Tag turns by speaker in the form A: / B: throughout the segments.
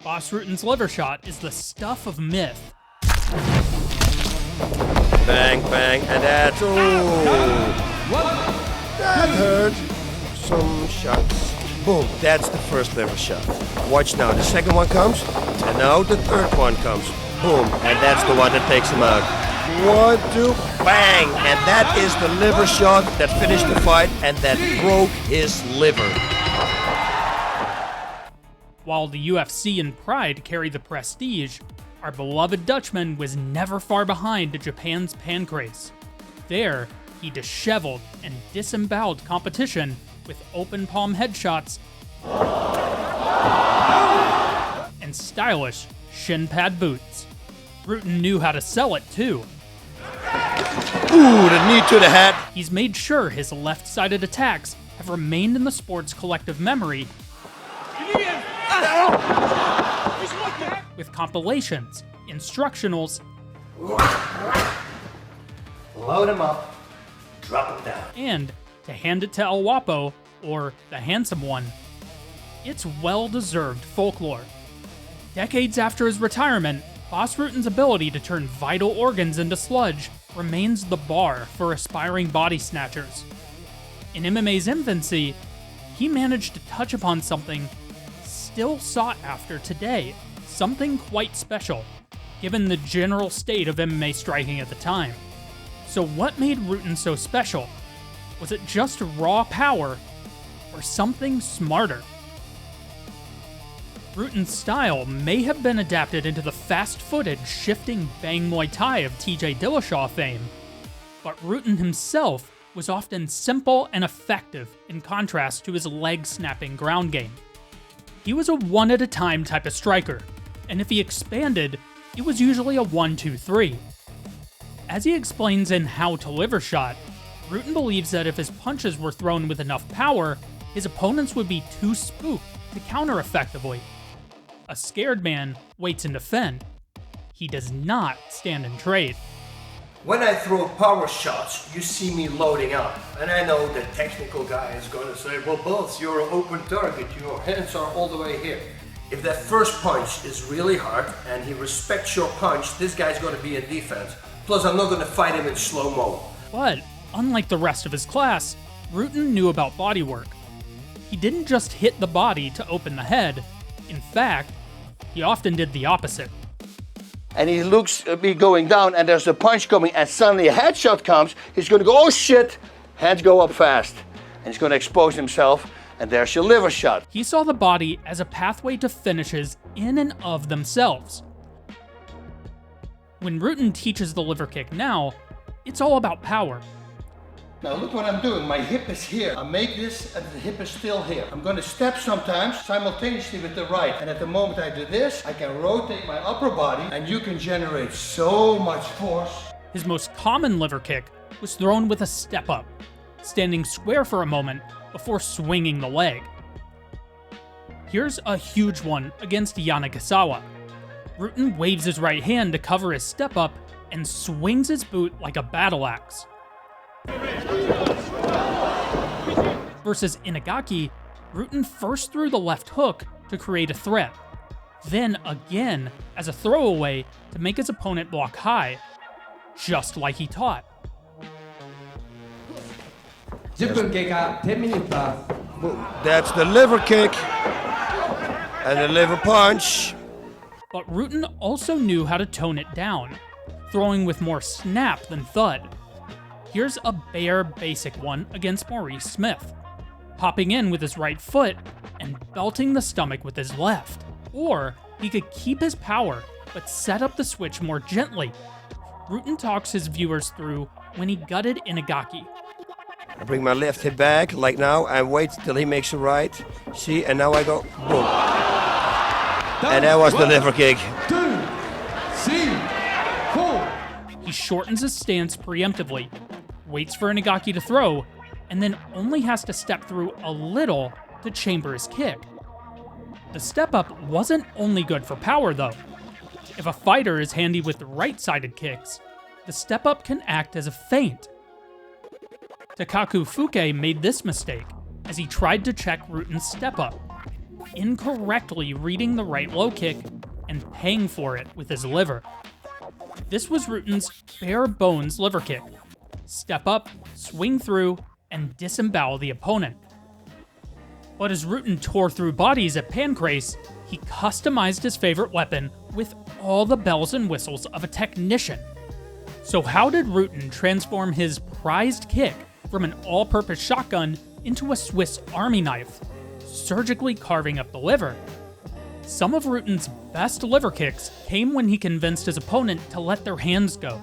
A: Bas Rutten's liver shot is the stuff of myth.
B: Bang, bang, and that's... Oh! That hurt. Some shots. Boom, that's the first liver shot. Watch now, the second one comes, and now the third one comes. Boom, and that's the one that takes him out. 1, 2, bang! And that is the liver shot that finished the fight and that broke his liver.
A: While the UFC and Pride carry the prestige, our beloved Dutchman was never far behind Japan's Pancrase. There, he disheveled and disemboweled competition with open palm headshots and stylish shin pad boots. Rutten knew how to sell it too.
B: Ooh, the knee to the head.
A: He's made sure his left-sided attacks have remained in the sport's collective memory with compilations, instructionals,
B: Load him up, drop him down.
A: and to hand it to El Guapo, or the handsome one. It's well-deserved folklore. Decades after his retirement, Bas Rutten's ability to turn vital organs into sludge remains the bar for aspiring body snatchers. In MMA's infancy, he managed to touch upon something still sought after today, something quite special, given the general state of MMA striking at the time. So what made Rutten so special? Was it just raw power, or something smarter? Rutten's style may have been adapted into the fast-footed, shifting bang Muay Thai of TJ Dillashaw fame, but Rutten himself was often simple and effective in contrast to his leg-snapping ground game. He was a one-at-a-time type of striker, and if he expanded, it was usually a 1-2-3. As he explains in How to Liver Shot, Rutten believes that if his punches were thrown with enough power, his opponents would be too spooked to counter effectively. A scared man waits and defend. He does not stand and trade.
B: When I throw power shots, you see me loading up. And I know the technical guy is going to say, well, Bas, you're an open target, your hands are all the way here. If that first punch is really hard and he respects your punch, this guy's going to be in defense. Plus, I'm not going to fight him in slow-mo.
A: But, unlike the rest of his class, Rutten knew about bodywork. He didn't just hit the body to open the head. In fact, he often did the opposite.
B: And he looks at me going down and there's a punch coming and suddenly a headshot comes, he's going to go, oh shit, hands go up fast. And he's going to expose himself and there's your liver shot.
A: He saw the body as a pathway to finishes in and of themselves. When Rutten teaches the liver kick now, it's all about power.
B: Now look what I'm doing, my hip is here. I make this and the hip is still here. I'm going to step sometimes simultaneously with the right. And at the moment I do this, I can rotate my upper body and you can generate so much force.
A: His most common liver kick was thrown with a step-up, standing square for a moment before swinging the leg. Here's a huge one against Yanagisawa. Rutten waves his right hand to cover his step-up and swings his boot like a battle axe. Versus Inagaki, Rutten first threw the left hook to create a threat, then again as a throwaway to make his opponent block high, just like he taught.
C: 10分経過10 minutes.
B: That's the liver kick and the liver punch.
A: But Rutten also knew how to tone it down, throwing with more snap than thud. Here's a bare basic one against Maurice Smith, popping in with his right foot and belting the stomach with his left. Or he could keep his power, but set up the switch more gently. Rutten talks his viewers through when he gutted Inagaki.
B: I bring my left hip back, like now, and wait till he makes a right. See, and now I go, boom. And that was the liver kick.
C: 2, 3, 4.
A: He shortens his stance preemptively, waits for Inagaki to throw, and then only has to step through a little to chamber his kick. The step-up wasn't only good for power, though. If a fighter is handy with the right-sided kicks, the step-up can act as a feint. Takaku Fuke made this mistake as he tried to check Rutten's step-up. incorrectly reading the right low kick and paying for it with his liver. This was Rutten's bare bones liver kick. Step up, swing through, and disembowel the opponent. But as Rutten tore through bodies at Pancrase, he customized his favorite weapon with all the bells and whistles of a technician. So how did Rutten transform his prized kick from an all-purpose shotgun into a Swiss Army knife, surgically carving up the liver? Some of Rutten's best liver kicks came when he convinced his opponent to let their hands go.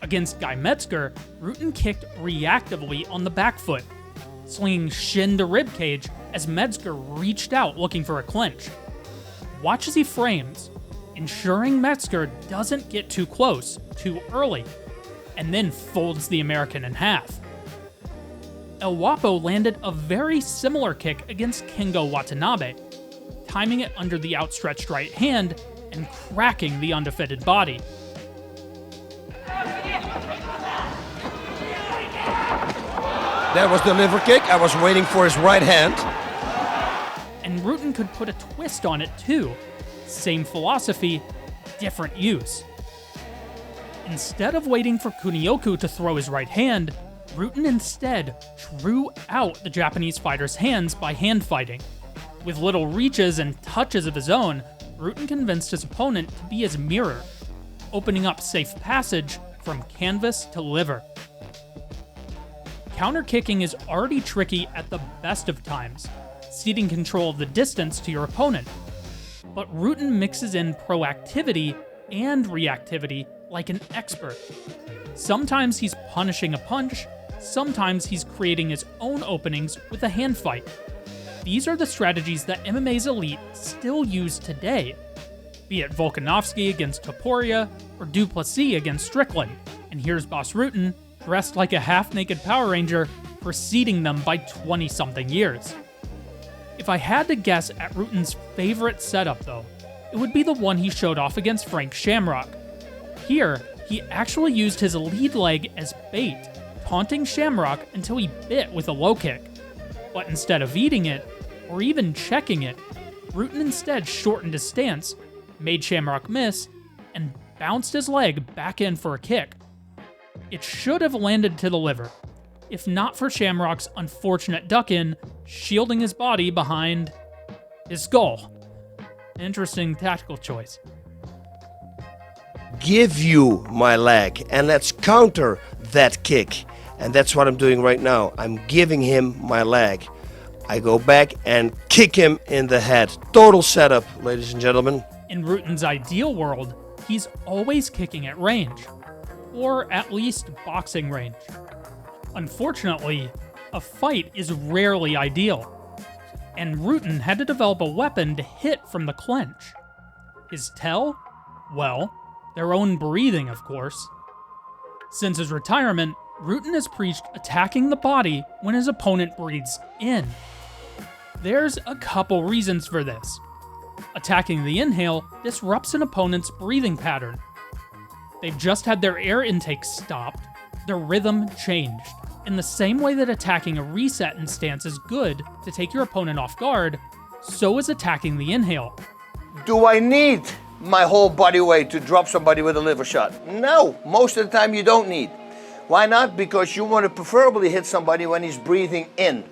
A: Against Guy Metzger, Rutten kicked reactively on the back foot, slinging shin to ribcage as Metzger reached out looking for a clinch. Watch as he frames, ensuring Metzger doesn't get too close too early, and then folds the American in half. El Guapo landed a very similar kick against Kengo Watanabe, timing it under the outstretched right hand and cracking the undefeated body.
B: That was the liver kick. I was waiting for his right hand.
A: And Rutten could put a twist on it too. Same philosophy, different use. Instead of waiting for Kunioku to throw his right hand, Rutten instead drew out the Japanese fighter's hands by hand fighting. With little reaches and touches of his own, Rutten convinced his opponent to be his mirror, opening up safe passage from canvas to liver. Counter-kicking is already tricky at the best of times, ceding control of the distance to your opponent. But Rutten mixes in proactivity and reactivity like an expert. Sometimes he's punishing a punch, sometimes he's creating his own openings with a hand fight. These are the strategies that MMA's elite still use today, be it Volkanovski against Topuria or Duplessis against Strickland. And here's Bas Rutten, dressed like a half-naked Power Ranger, preceding them by 20-something years. If I had to guess at Rutten's favorite setup though, it would be the one he showed off against Frank Shamrock. Here, he actually used his lead leg as bait, taunting Shamrock until he bit with a low kick. But instead of eating it, or even checking it, Rutten instead shortened his stance, made Shamrock miss, and bounced his leg back in for a kick. It should have landed to the liver, if not for Shamrock's unfortunate duck-in, shielding his body behind his skull. Interesting tactical choice.
B: Give you my leg, and let's counter that kick. And that's what I'm doing right now. I'm giving him my leg. I go back and kick him in the head. Total setup, ladies and gentlemen.
A: In Rutten's ideal world, he's always kicking at range, or at least boxing range. Unfortunately, a fight is rarely ideal, and Rutten had to develop a weapon to hit from the clinch. His tell? Well, their own breathing, of course. Since his retirement, Rutten has preached attacking the body when his opponent breathes in. There's a couple reasons for this. Attacking the inhale disrupts an opponent's breathing pattern. They've just had their air intake stopped, their rhythm changed. In the same way that attacking a reset in stance is good to take your opponent off guard, so is attacking the inhale.
D: Do I need my whole body weight to drop somebody with a liver shot? No, most of the time you don't need. Why not? Because you want to preferably hit somebody when he's breathing in.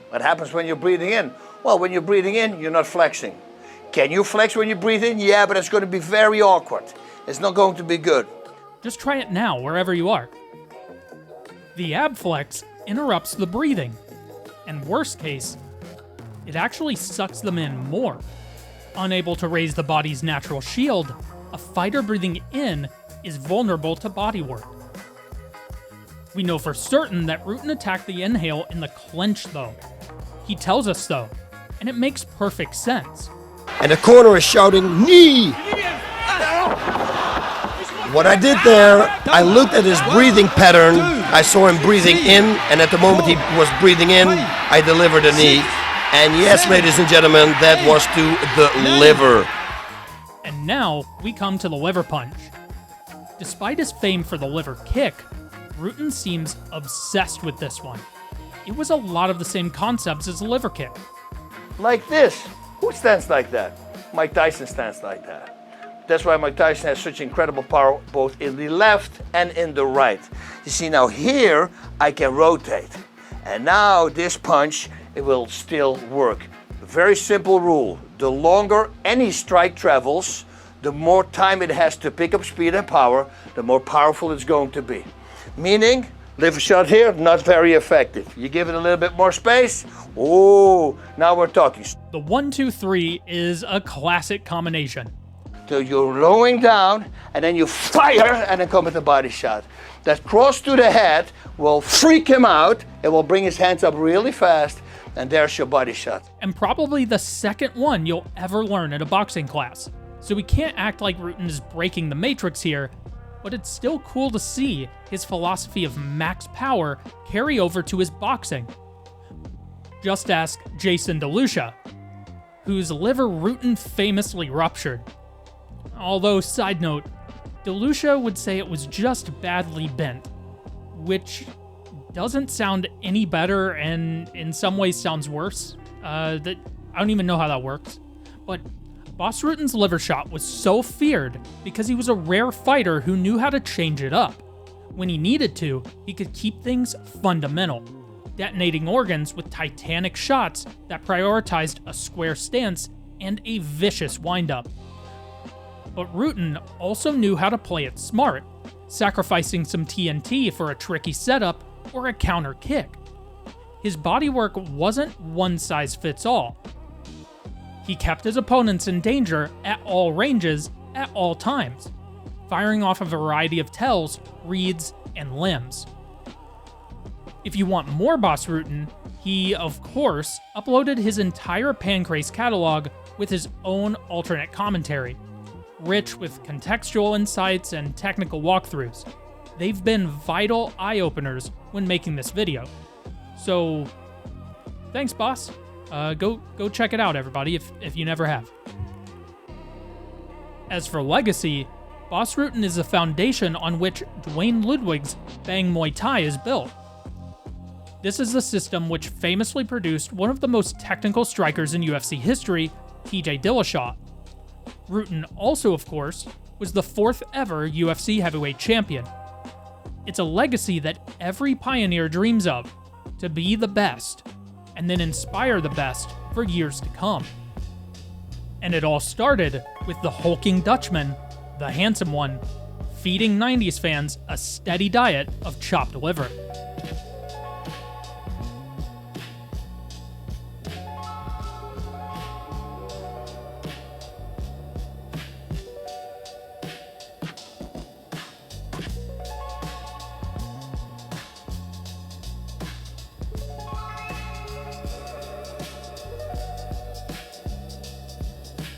D: What happens when you're breathing in? Well, when you're breathing in, you're not flexing. Can you flex when you breathe in? Yeah, but it's going to be very awkward. It's not going to be good.
A: Just try it now, wherever you are. The ab flex interrupts the breathing, and worst case, it actually sucks them in more. Unable to raise the body's natural shield, a fighter breathing in is vulnerable to body work. We know for certain that Rutten attacked the inhale in the clinch though. He tells us so, and it makes perfect sense.
B: And the corner is shouting, knee! What I did there, I looked at his breathing pattern. I saw him breathing in, and at the moment he was breathing in, I delivered a knee. And yes, ladies and gentlemen, that was to the liver.
A: And now we come to the liver punch. Despite his fame for the liver kick, Rutten seems obsessed with this one. It was a lot of the same concepts as the liver kick.
D: Like this. Who stands like that? Mike Tyson stands like that. That's why Mike Tyson has such incredible power both in the left and in the right. You see, now here I can rotate. And now this punch, it will still work. Very simple rule. The longer any strike travels, the more time it has to pick up speed and power, the more powerful it's going to be. Meaning, liver shot here, not very effective. You give it a little bit more space, oh, now we're talking.
A: The 1-2-3 is a classic combination.
D: So you're lowering down, and then you fire, and then come with a body shot. That cross to the head will freak him out. It will bring his hands up really fast, and there's your body shot.
A: And probably the second one you'll ever learn in a boxing class. So we can't act like Rutten is breaking the matrix here, but it's still cool to see his philosophy of max power carry over to his boxing. Just ask Jason DeLucia, whose liver Rutten famously ruptured. Although, side note, DeLucia would say it was just badly bent, which doesn't sound any better and in some ways sounds worse. I don't even know how that works. But Bas Rutten's liver shot was so feared because he was a rare fighter who knew how to change it up. When he needed to, he could keep things fundamental, detonating organs with titanic shots that prioritized a square stance and a vicious windup. But Rutten also knew how to play it smart, sacrificing some TNT for a tricky setup or a counter kick. His bodywork wasn't one size fits all. He kept his opponents in danger at all ranges, at all times, firing off a variety of tells, reads, and limbs. If you want more Bas Rutten, he, of course, uploaded his entire Pancrase catalog with his own alternate commentary, rich with contextual insights and technical walkthroughs. They've been vital eye-openers when making this video. So, thanks, Bas. Go check it out, everybody, if you never have. As for legacy, Bas Rutten is the foundation on which Duane Ludwig's Bang Muay Thai is built. This is the system which famously produced one of the most technical strikers in UFC history, TJ Dillashaw. Rutten also, of course, was the 4th ever UFC heavyweight champion. It's a legacy that every pioneer dreams of, to be the best, and then inspire the best for years to come. And it all started with the hulking Dutchman, the handsome one, feeding 90s fans a steady diet of chopped liver.